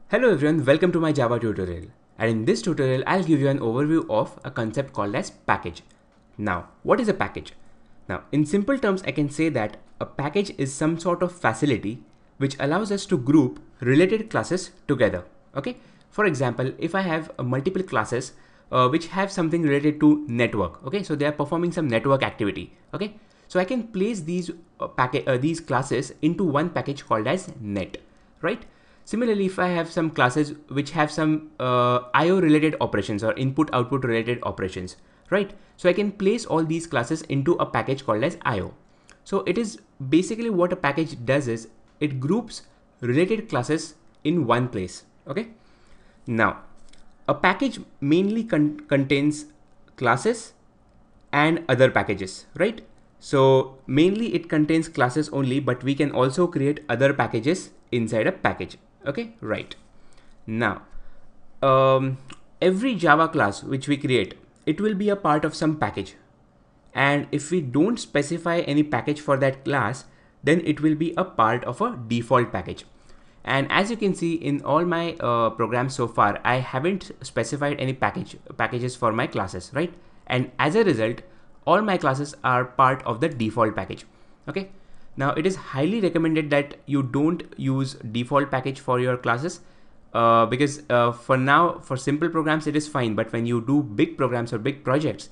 Hello everyone, welcome to my Java tutorial. And in this tutorial, I'll give you an overview of a concept called as package. Now, what is a package? Now, in simple terms, I can say that a package is some sort of facility which allows us to group related classes together. Okay. For example, if I have multiple classes which have something related to network. Okay. So they are performing some network activity. Okay. So I can place these these classes into one package called as net, right? Similarly, if I have some classes which have some IO related operations or input output related operations, right? So I can place all these classes into a package called as IO. So it is basically what a package does is it groups related classes in one place. Okay. Now, a package mainly contains classes and other packages, right? So mainly it contains classes only, but we can also create other packages inside a package. Okay, right. Now, um, every Java class which we create, it will be a part of some package. And if we don't specify any package for that class, then it will be a part of a default package. And as you can see in all my programs so far, I haven't specified any packages for my classes, right? And as a result, all my classes are part of the default package. Okay. Now it is highly recommended that you don't use default package for your classes because for now, for simple programs, it is fine. But when you do big programs or big projects,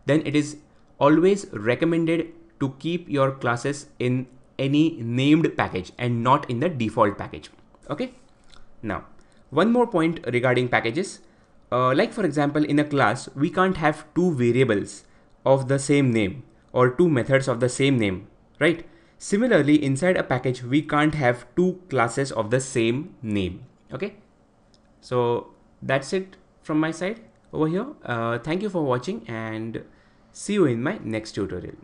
then it is always recommended to keep your classes in any named package and not in the default package. Okay. Now, one more point regarding packages. Like for example, in a class, we can't have two variables of the same name or two methods of the same name, right? Similarly, inside a package, we can't have two classes of the same name. Okay. So that's it from my side over here. Thank you for watching and see you in my next tutorial.